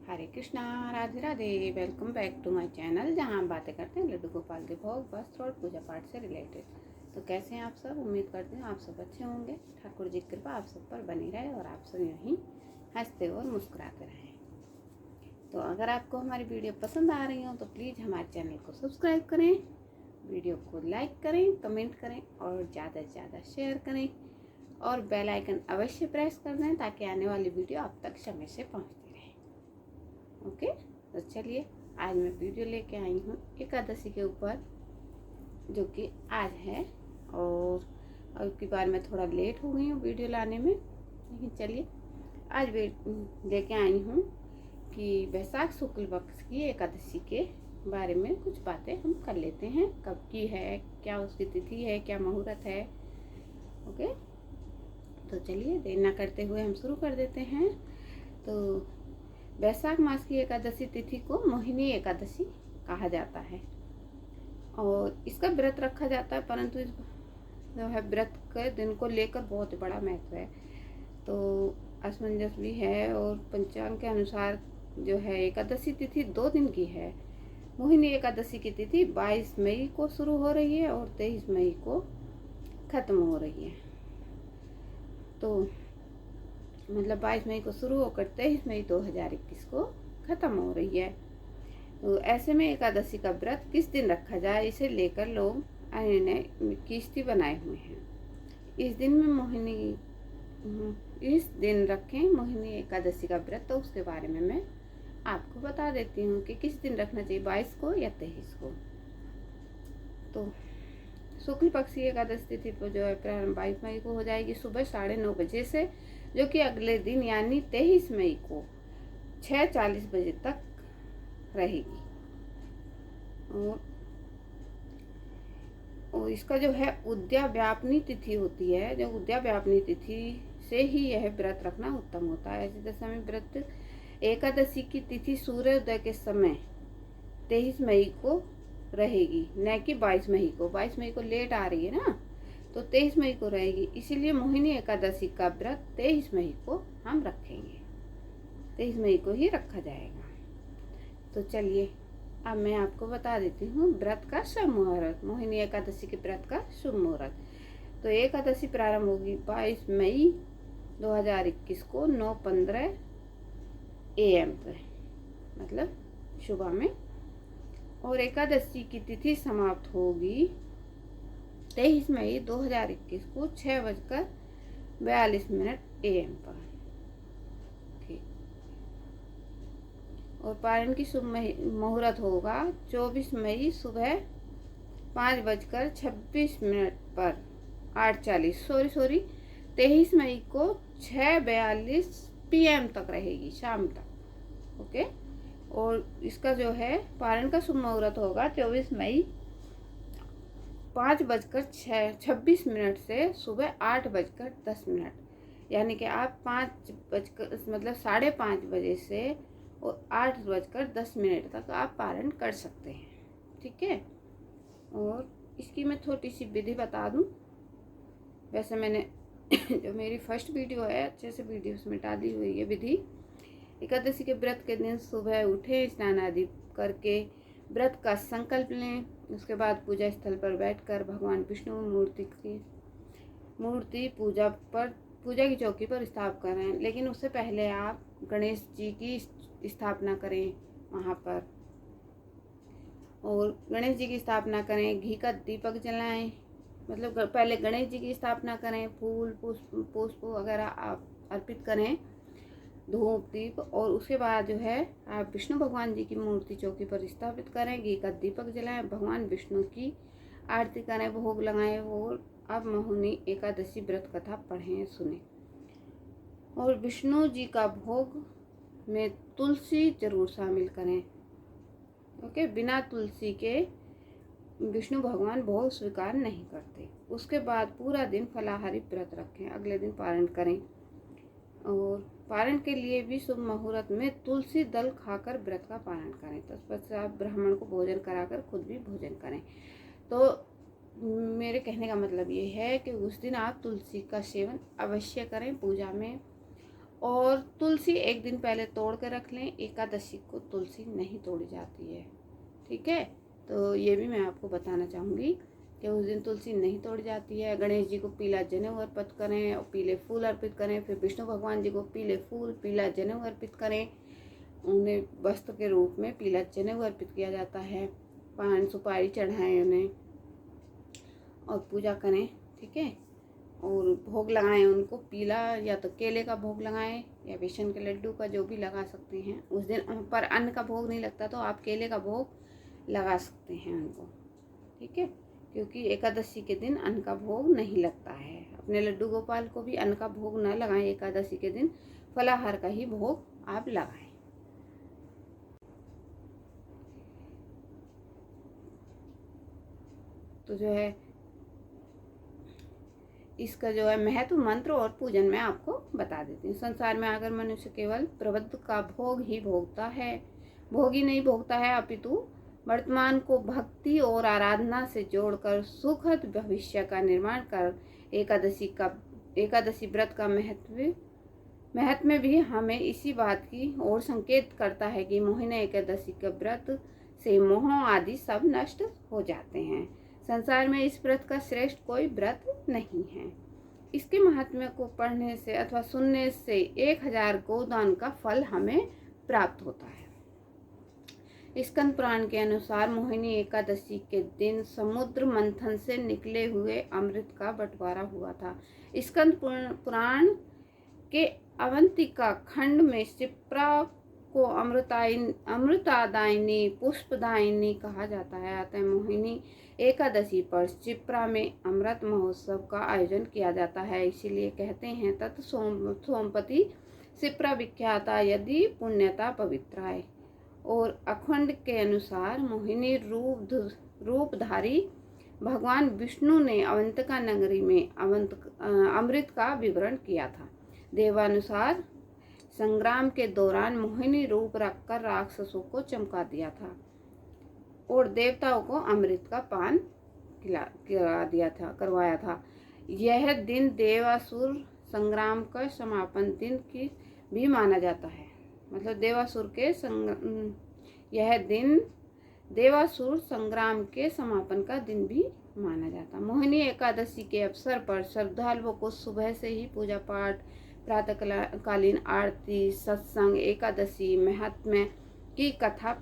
Hare Krishna, Radhe Radhe. Welcome back to my channel, जहां हम बातें करते हैं लड्डू गोपाल के भोग, वस्त्र और पूजा पाठ से रिलेटेड। तो कैसे हैं आप सब? उम्मीद करते हैं आप सब अच्छे होंगे। ठाकुर जी की कृपा आप सब पर बनी रहे और आप सब यूं ही हंसते और मुस्कुराते रहें। तो अगर आपको हमारी वीडियो पसंद आ रही हो तो प्लीज़ हमारे चैनल को सब्सक्राइब करें, वीडियो को लाइक करें, कमेंट करें और ज़्यादा से ज़्यादा शेयर करें और बेल आइकन अवश्य प्रेस कर दें ताकि आने वाली वीडियो आप तक समय से पहुंचती रहे। ओके, तो चलिए आज मैं वीडियो लेके आई हूँ एकादशी के ऊपर, जो कि आज है। और अब की बार मैं थोड़ा लेट हो गई हूँ वीडियो लाने में, लेकिन चलिए आज लेके आई हूँ कि वैशाख शुक्ल पक्ष की एकादशी के बारे में कुछ बातें हम कर लेते हैं। कब की है, क्या उसकी तिथि है, क्या मुहूर्त है। ओके, तो चलिए देर ना करते हुए हम शुरू कर देते हैं। तो वैशाख मास की एकादशी तिथि को मोहिनी एकादशी कहा जाता है और इसका व्रत रखा जाता है, परंतु इस जो है व्रत के दिन को लेकर बहुत बड़ा महत्व है। तो असमंजस भी है और पंचांग के अनुसार जो है एकादशी तिथि 2 दिन की है। मोहिनी एकादशी की तिथि 22 मई को शुरू हो रही है और 23 मई को खत्म हो रही है। तो मतलब 22 मई को शुरू होकर 23 मई 2021 को खत्म हो रही है। तो ऐसे में एकादशी का व्रत किस दिन रखा जाए, इसे लेकर लोग निर्णय की स्थिति बनाए हुए हैं। इस दिन रखें मोहिनी एकादशी का व्रत। तो उसके बारे में मैं आपको बता देती हूँ कि किस दिन रखना चाहिए, 22 को या 23 को। तो शुक्ल पक्षी एकादशी तिथि पर जो है प्रारंभ 22 मई को हो जाएगी सुबह 9:30 बजे से, जो कि अगले दिन यानी 23 मई को 6:40 बजे तक रहेगी। और इसका जो है उद्याव्यापनी तिथि होती है, जो उद्याव्यापनी तिथि से ही यह व्रत रखना उत्तम होता है। ऐसी दशा में व्रत एकादशी की तिथि सूर्योदय के समय 23 मई को रहेगी, न कि 22 मई को। 22 मई को लेट आ रही है ना, तो 23 मई को रहेगी। इसीलिए मोहिनी एकादशी का व्रत 23 मई को हम रखेंगे, 23 मई को ही रखा जाएगा। तो चलिए अब मैं आपको बता देती हूँ व्रत का शुभ मुहूर्त, मोहिनी एकादशी के व्रत का शुभ मुहूर्त। तो एकादशी प्रारंभ होगी 22 मई 2021 को 9:15 AM पे, मतलब सुबह में। और एकादशी की तिथि समाप्त होगी 23 मई 2021 को 6:42 AM पर। ठीक। और पारण की शुभ मुहूर्त होगा 24 मई सुबह 5:26 पर 8:40 सॉरी 23 मई को 6:42 PM तक रहेगी, शाम तक। ओके। और इसका जो है पारण का शुभ मुहूर्त होगा 24 मई 5:26 से सुबह 8:10, यानी कि आप 5 बजकर मतलब 5:30 बजे से और 8:10 तक आप पारण कर सकते हैं। ठीक है। और इसकी मैं छोटी सी विधि बता दूं। वैसे मैंने जो मेरी फर्स्ट वीडियो है अच्छे से वीडियो उसमें डाली हुई है विधि। एकादशी के व्रत के दिन सुबह उठे, स्नान आदि करके व्रत का संकल्प लें। उसके बाद पूजा स्थल पर बैठकर भगवान विष्णु मूर्ति पूजा की चौकी पर स्थापित करें। लेकिन उससे पहले आप गणेश जी की स्थापना करें वहाँ पर, और गणेश जी की स्थापना करें। घी का दीपक जलाएं, मतलब पहले गणेश जी की स्थापना करें, फूल पुष्प वगैरह आप अर्पित करें, धूप दीप। और उसके बाद जो है आप विष्णु भगवान जी की मूर्ति चौकी पर स्थापित करें, घी का दीपक जलाएं, भगवान विष्णु की आरती करें, भोग लगाएं। और अब मोहिनी एकादशी व्रत कथा पढ़ें, सुने। और विष्णु जी का भोग में तुलसी जरूर शामिल करें। ओके, बिना तुलसी के विष्णु भगवान भोग स्वीकार नहीं करते। उसके बाद पूरा दिन फलाहारी व्रत रखें, अगले दिन पारण करें। और पारण के लिए भी शुभ मुहूर्त में तुलसी दल खाकर व्रत का पारण करें। तत्पश्चात ब्राह्मण को भोजन कराकर खुद भी भोजन करें। तो मेरे कहने का मतलब ये है कि उस दिन आप तुलसी का सेवन अवश्य करें पूजा में। और तुलसी एक दिन पहले तोड़ के रख लें। एकादशी को तुलसी नहीं तोड़ी जाती है, ठीक है। तो ये भी मैं आपको बताना चाहूँगी कि उस दिन तुलसी नहीं तोड़ी जाती है। गणेश जी को पीला जनेऊ अर्पित करें और पीले फूल अर्पित करें। फिर विष्णु भगवान जी को पीले फूल पीला जनेऊ अर्पित करें। उन्हें वस्त्र के रूप में पीला जनेऊ अर्पित किया जाता है। पान सुपारी चढ़ाएं उन्हें और पूजा करें, ठीक है। और भोग लगाएं उनको, पीला या तो केले का भोग लगाएं या बेसन के लड्डू का, जो भी लगा सकते हैं। उस दिन पर अन्न का भोग नहीं लगता तो आप केले का भोग लगा सकते हैं उनको, ठीक है। क्योंकि एकादशी के दिन अन्न का भोग नहीं लगता है। अपने लड्डू गोपाल को भी अन्न का भोग न लगाएं एकादशी के दिन, फलाहार का ही भोग आप लगाएं। तो जो है इसका जो है महत्व, मंत्र और पूजन मैं आपको बता देती हूँ। संसार में अगर मनुष्य केवल प्रबंध का भोग ही भोगता है, भोग ही नहीं भोगता है, अपितु वर्तमान को भक्ति और आराधना से जोड़कर सुखद भविष्य का निर्माण कर एकादशी व्रत का महत्व भी हमें इसी बात की ओर संकेत करता है कि मोहिनी एकादशी के व्रत से मोह आदि सब नष्ट हो जाते हैं। संसार में इस व्रत का श्रेष्ठ कोई व्रत नहीं है। इसके महात्म्य को पढ़ने से अथवा सुनने से 1000 गोदान का फल हमें प्राप्त होता है। स्कंद पुराण के अनुसार मोहिनी एकादशी के दिन समुद्र मंथन से निकले हुए अमृत का बंटवारा हुआ था। स्कंद पुराण के अवंतिका खंड में शिप्रा को अमृतादायिनी पुष्पदायिनी कहा जाता है। अतः मोहिनी एकादशी पर शिप्रा में अमृत महोत्सव का आयोजन किया जाता है। इसीलिए कहते हैं तत् सोमपति शिप्रा विख्याता यदि पुण्यता पवित्राय। और अखंड के अनुसार मोहिनी रूपधारी भगवान विष्णु ने अवंतिका नगरी में अमृत का विवरण किया था। देवानुसार संग्राम के दौरान मोहिनी रूप रखकर राक्षसों को चमका दिया था और देवताओं को अमृत का पान करवाया था। यह दिन देवासुर संग्राम का समापन दिन की भी माना जाता है। मतलब यह दिन देवासुर संग्राम के समापन का दिन भी माना जाता। मोहिनी एकादशी के अवसर पर श्रद्धालुओं को सुबह से ही पूजा पाठ, प्रातःकालीन आरती, सत्संग, एकादशी महात्म्य की कथा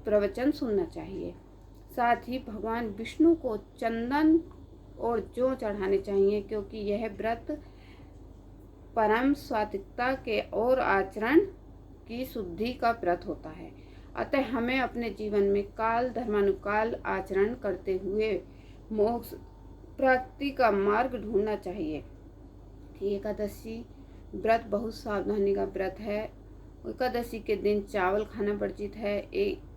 प्रवचन सुनना चाहिए। साथ ही भगवान विष्णु को चंदन और जौ चढ़ाने चाहिए, क्योंकि यह व्रत परम सात्विकता के और आचरण की शुद्धि का व्रत होता है। अतः हमें अपने जीवन में काल धर्मानुकाल आचरण करते हुए मोक्ष प्राप्ति का मार्ग ढूंढना चाहिए। एकादशी व्रत बहुत सावधानी का व्रत है। एकादशी के दिन चावल खाना वर्जित है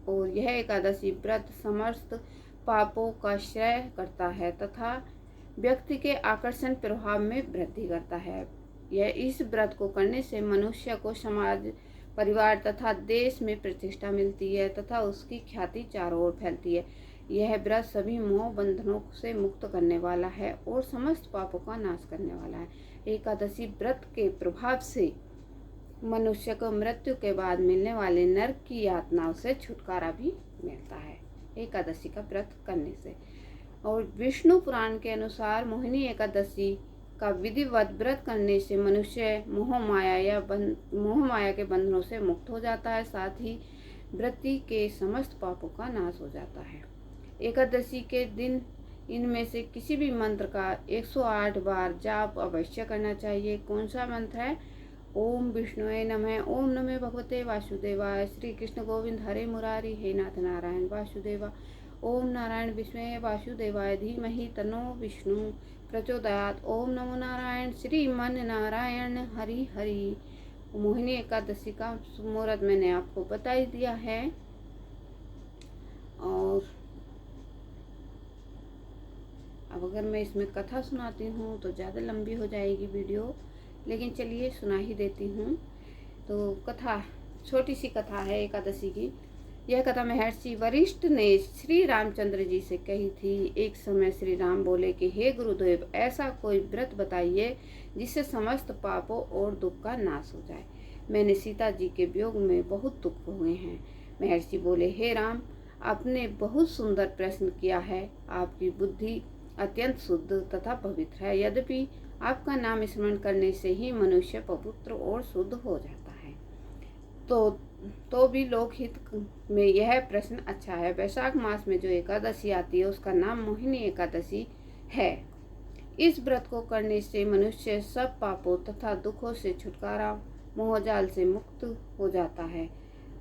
और यह एकादशी व्रत समस्त पापों का क्षय करता है तथा व्यक्ति के आकर्षण प्रभाव में वृद्धि करता है। इस व्रत को करने से मनुष्य को समाज, परिवार तथा देश में प्रतिष्ठा मिलती है तथा उसकी ख्याति चारों ओर फैलती है। यह व्रत सभी मोह बंधनों से मुक्त करने वाला है और समस्त पापों का नाश करने वाला है। एकादशी व्रत के प्रभाव से मनुष्य को मृत्यु के बाद मिलने वाले नरक की यातनाओं से छुटकारा भी मिलता है एकादशी का व्रत करने से। और विष्णु पुराण के अनुसार मोहिनी एकादशी का विधिवत व्रत करने से मनुष्य मोह माया के बंधनों से मुक्त हो जाता है। साथ ही वृत्ति के समस्त पापों का नाश हो जाता है। एकादशी के दिन इनमें से किसी भी मंत्र का 108 बार जाप अवश्य करना चाहिए। कौन सा मंत्र है? ओम विष्णुवे नमः, ओम नमः भगवते वासुदेवाय, श्री कृष्ण गोविंद हरे मुरारी, हे नाथ नारायण वासुदेवा, ओम नारायण विष्णुवे वासुदेवाय धीमहि तन्नो विष्णु प्रचोदयात्, ओम नमो नारायण श्रीमन नारायण हरि हरि। मोहिनी एकादशी का मुहूर्त मैंने आपको बता ही दिया है। और अब अगर मैं इसमें कथा सुनाती हूँ तो ज़्यादा लंबी हो जाएगी वीडियो, लेकिन चलिए सुना ही देती हूँ। तो कथा छोटी सी कथा है एकादशी की। यह कथा महर्षि वशिष्ठ ने श्री रामचंद्र जी से कही थी। एक समय श्री राम बोले कि हे गुरुदेव, ऐसा कोई व्रत बताइए जिससे समस्त पापों और दुख का नाश हो जाए। मैंने सीता जी के वियोग में बहुत दुख हुए हैं। महर्षि बोले, हे राम, आपने बहुत सुंदर प्रश्न किया है। आपकी बुद्धि अत्यंत शुद्ध तथा पवित्र है। यद्यपि आपका नाम स्मरण करने से ही मनुष्य पवित्र और शुद्ध हो जाता है, तो भी लोकहित में यह प्रश्न अच्छा है। वैशाख मास में जो एकादशी आती है उसका नाम मोहिनी एकादशी है। इस व्रत को करने से मनुष्य सब पापों तथा दुखों से छुटकारा, मोहजाल से मुक्त हो जाता है।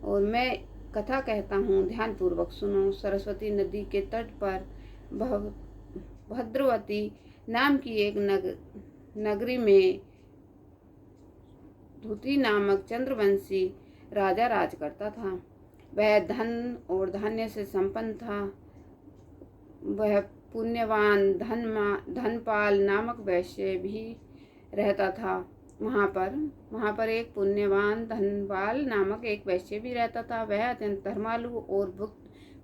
और मैं कथा कहता हूँ, ध्यान पूर्वक सुनो। सरस्वती नदी के तट पर भद्रवती नाम की एक नगरी में धूति नामक चंद्रवंशी राजा राज करता था। वह धन और धान्य से संपन्न था। वह पुण्यवान धनपाल नामक वैश्य भी रहता था। वहाँ पर एक पुण्यवान धनपाल नामक एक वैश्य भी रहता था। वह अत्यंत धर्मालु और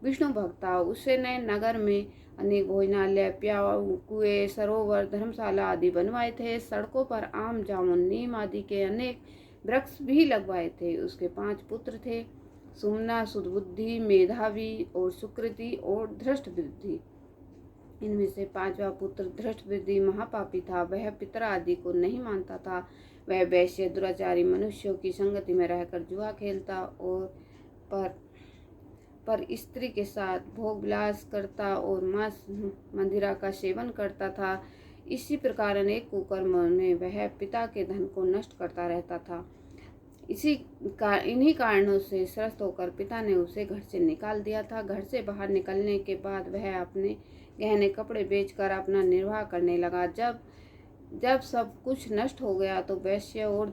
विष्णु भक्त था। उसने नगर में अनेक भोजनालय, प्याऊ, कुएं, सरोवर, धर्मशाला आदि बनवाए थे। सड़कों पर आम, जामुन, नीम आदि के अनेक वृक्ष भी लगवाए थे। उसके 5 पुत्र थे, सुमना, सुदबुद्धि, मेधावी और सुकृति और धृष्टबुद्धि। इनमें से 5वां पुत्र धृष्टबुद्धि महापापी था। वह पितर आदि को नहीं मानता था। वह वैश्य, दुराचारी मनुष्यों की संगति में रहकर जुआ खेलता और पर स्त्री के साथ भोग विलास करता और मांस मंदिरा का सेवन करता था। इसी प्रकार अनेक कुकर्मों में वह पिता के धन को नष्ट करता रहता था। इन्हीं कारणों से त्रस्त होकर पिता ने उसे घर से निकाल दिया था। घर से बाहर निकलने के बाद वह अपने गहने कपड़े बेचकर अपना निर्वाह करने लगा। जब सब कुछ नष्ट हो गया तो वैश्य और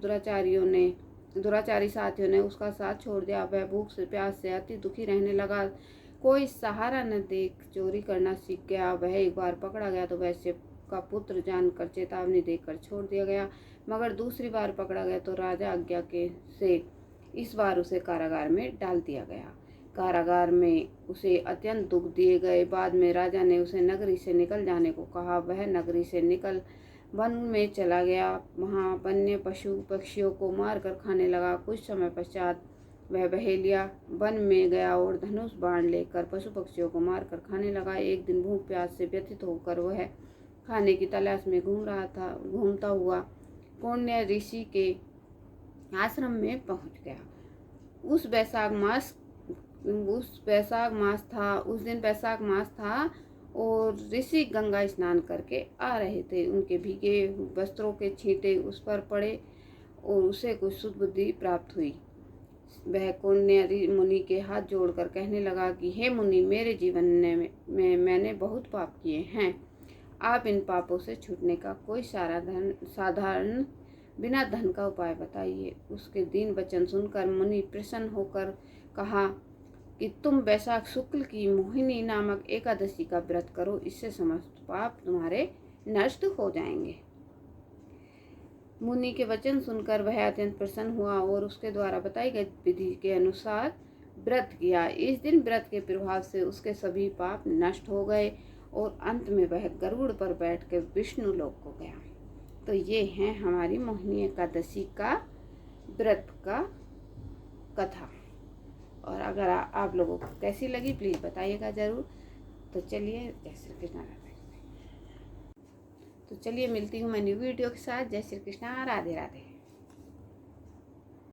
दुराचारी साथियों ने उसका साथ छोड़ दिया। वह भूख से, प्यास से अति दुखी रहने लगा। कोई सहारा न देख चोरी करना सीख गया। वह एक बार पकड़ा गया तो वैश्य का पुत्र जानकर चेतावनी देकर छोड़ दिया गया, मगर दूसरी बार पकड़ा गया तो राजा आज्ञा से इस बार उसे कारागार में डाल दिया गया। कारागार में उसे अत्यंत दुख दिए गए। बाद में राजा ने उसे नगरी से निकल जाने को कहा। वह नगरी से निकल वन में चला गया। वहाँ वन्य पशु पक्षियों को मारकर खाने लगा। कुछ समय पश्चात वह बहेलिया वन में गया और धनुष बाण लेकर पशु पक्षियों को मारकर खाने लगा। एक दिन भूख प्यास से व्यथित होकर वह खाने की तलाश में घूमता हुआ कौंडिन्य ऋषि के आश्रम में पहुंच गया। उस दिन वैशाख मास था और ऋषि गंगा स्नान करके आ रहे थे। उनके भीगे वस्त्रों के छींटे उस पर पड़े और उसे कुछ सुदबुद्धि प्राप्त हुई। वह कौंडिन्य मुनि के हाथ जोड़कर कहने लगा कि हे मुनि, मेरे जीवन में मैंने बहुत पाप किए हैं। आप इन पापों से छूटने का कोई साधारण बिना धन का उपाय बताइए। उसके दीन वचन सुनकर मुनि प्रसन्न होकर कहा कि तुम वैशाख शुक्ल की मोहिनी नामक एकादशी का व्रत करो। इससे समस्त पाप तुम्हारे नष्ट हो जाएंगे। मुनि के वचन सुनकर वह अत्यंत प्रसन्न हुआ और उसके द्वारा बताई गई विधि के अनुसार व्रत किया। इस दिन व्रत के प्रभाव से उसके सभी पाप नष्ट हो गए और अंत में वह गरुड़ पर बैठकर विष्णु लोक को गया। तो ये है हमारी मोहिनी एकादशी का व्रत का कथा। और अगर आप लोगों को कैसी लगी प्लीज़ बताइएगा ज़रूर। तो चलिए, जय श्री कृष्ण राधे। तो चलिए मिलती हूँ मैं न्यू वीडियो के साथ। जय श्री कृष्ण, राधे राधे।